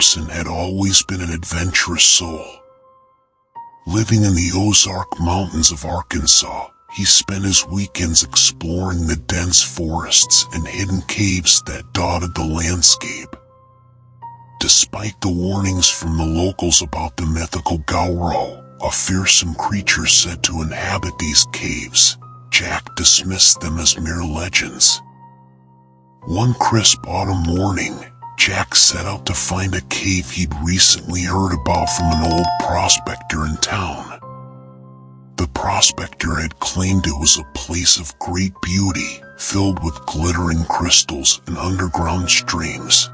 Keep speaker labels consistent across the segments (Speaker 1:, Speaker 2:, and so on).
Speaker 1: Thompson had always been an adventurous soul. Living in the Ozark Mountains of Arkansas, he spent his weekends exploring the dense forests and hidden caves that dotted the landscape. Despite the warnings from the locals about the mythical Gowrow, a fearsome creature said to inhabit these caves, Jack dismissed them as mere legends. One crisp autumn morning, Jack set out to find a cave he'd recently heard about from an old prospector in town. The prospector had claimed it was a place of great beauty, filled with glittering crystals and underground streams.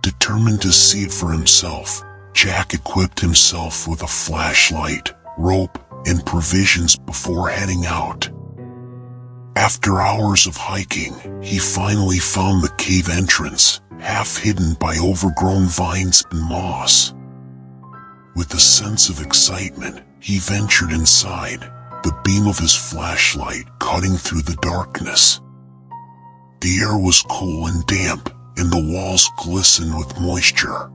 Speaker 1: Determined to see it for himself, Jack equipped himself with a flashlight, rope, and provisions before heading out. After hours of hiking, he finally found the cave entrance, half hidden by overgrown vines and moss. With a sense of excitement, he ventured inside, the beam of his flashlight cutting through the darkness. The air was cool and damp, and the walls glistened with moisture.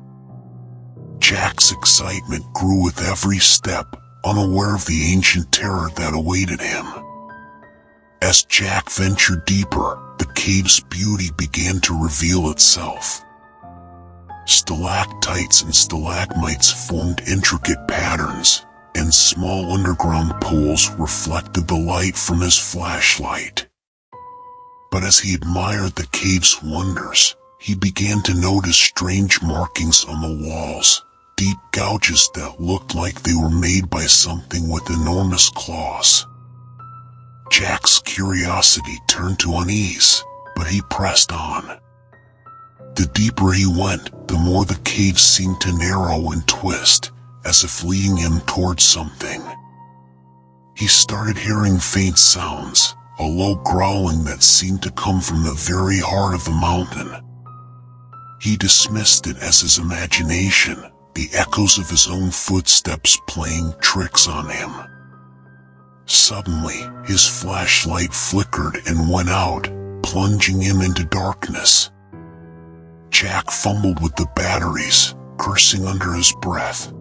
Speaker 1: Jack's excitement grew with every step, unaware of the ancient terror that awaited him. As Jack ventured deeper, the cave's beauty began to reveal itself. Stalactites and stalagmites formed intricate patterns, and small underground pools reflected the light from his flashlight. But as he admired the cave's wonders, he began to notice strange markings on the walls, deep gouges that looked like they were made by something with enormous claws. Jack's curiosity turned to unease, but he pressed on. The deeper he went, the more the cave seemed to narrow and twist, as if leading him towards something. He started hearing faint sounds, a low growling that seemed to come from the very heart of the mountain. He dismissed it as his imagination, the echoes of his own footsteps playing tricks on him. Suddenly, his flashlight flickered and went out, plunging him into darkness. Jack fumbled with the batteries, cursing under his breath.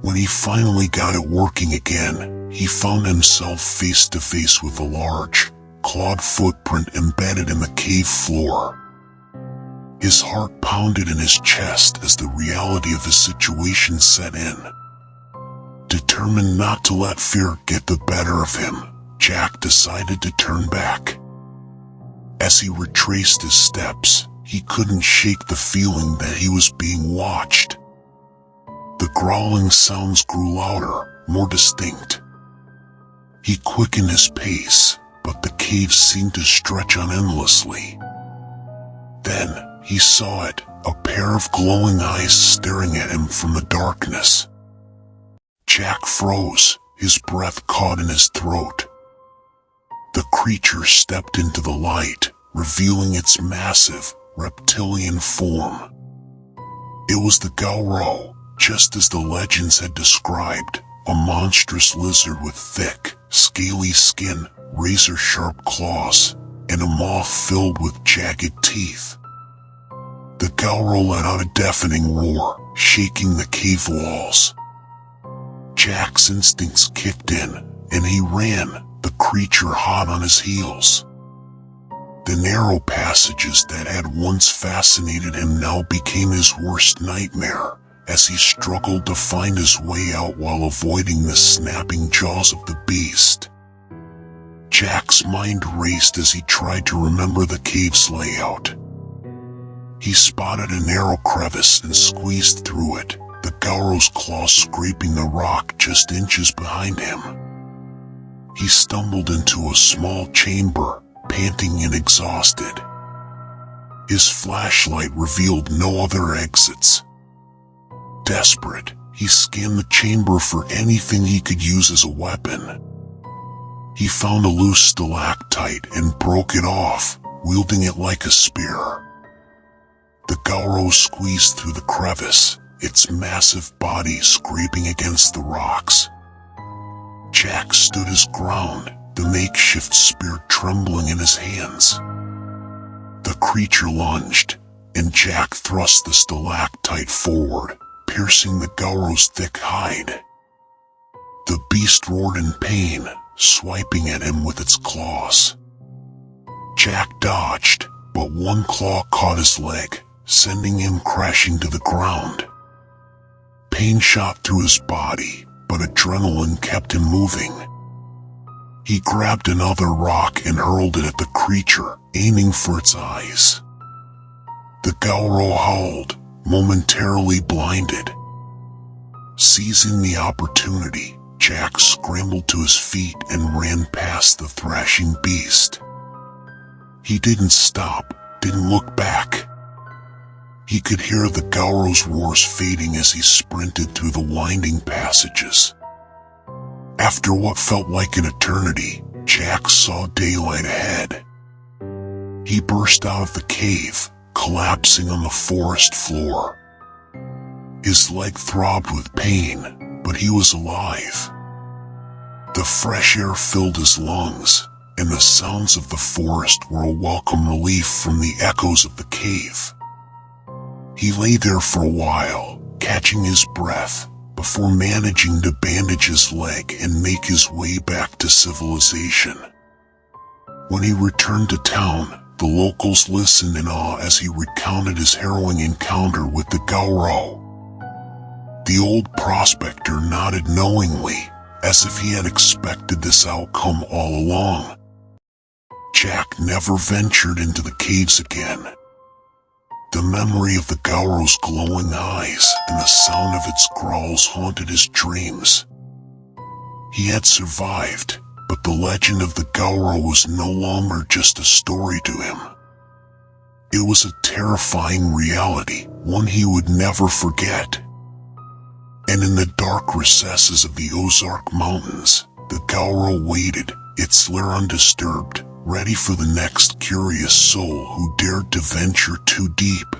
Speaker 1: When he finally got it working again, he found himself face to face with a large, clawed footprint embedded in the cave floor. His heart pounded in his chest as the reality of the situation set in. Determined not to let fear get the better of him, Jack decided to turn back. As he retraced his steps, he couldn't shake the feeling that he was being watched. The growling sounds grew louder, more distinct. He quickened his pace, but the cave seemed to stretch on endlessly. Then, he saw it, a pair of glowing eyes staring at him from the darkness. Jack froze, his breath caught in his throat. The creature stepped into the light, revealing its massive, reptilian form. It was the Gowrow, just as the legends had described, a monstrous lizard with thick, scaly skin, razor-sharp claws, and a maw filled with jagged teeth. The Gowrow let out a deafening roar, shaking the cave walls. Jack's instincts kicked in, and he ran, the creature hot on his heels. The narrow passages that had once fascinated him now became his worst nightmare, as he struggled to find his way out while avoiding the snapping jaws of the beast. Jack's mind raced as he tried to remember the cave's layout. He spotted a narrow crevice and squeezed through it, the Gowrow's claws scraping the rock just inches behind him. He stumbled into a small chamber, panting and exhausted. His flashlight revealed no other exits. Desperate, he scanned the chamber for anything he could use as a weapon. He found a loose stalactite and broke it off, wielding it like a spear. The Gowrow squeezed through the crevice, its massive body scraping against the rocks. Jack stood his ground, the makeshift spear trembling in his hands. The creature lunged, and Jack thrust the stalactite forward, piercing the Gowrow's thick hide. The beast roared in pain, swiping at him with its claws. Jack dodged, but one claw caught his leg, sending him crashing to the ground. Pain shot through his body, but adrenaline kept him moving. He grabbed another rock and hurled it at the creature, aiming for its eyes. The Gowrow howled, momentarily blinded. Seizing the opportunity, Jack scrambled to his feet and ran past the thrashing beast. He didn't stop, didn't look back. He could hear the Gowrow's roars fading as he sprinted through the winding passages. After what felt like an eternity, Jack saw daylight ahead. He burst out of the cave, collapsing on the forest floor. His leg throbbed with pain, but he was alive. The fresh air filled his lungs, and the sounds of the forest were a welcome relief from the echoes of the cave. He lay there for a while, catching his breath, before managing to bandage his leg and make his way back to civilization. When he returned to town, the locals listened in awe as he recounted his harrowing encounter with the Gowrow. The old prospector nodded knowingly, as if he had expected this outcome all along. Jack never ventured into the caves again. The memory of the Gowrow's glowing eyes and the sound of its growls haunted his dreams. He had survived, but the legend of the Gowrow was no longer just a story to him. It was a terrifying reality, one he would never forget. And in the dark recesses of the Ozark Mountains, the Gowrow waited, its lair undisturbed, ready for the next curious soul who dared to venture too deep.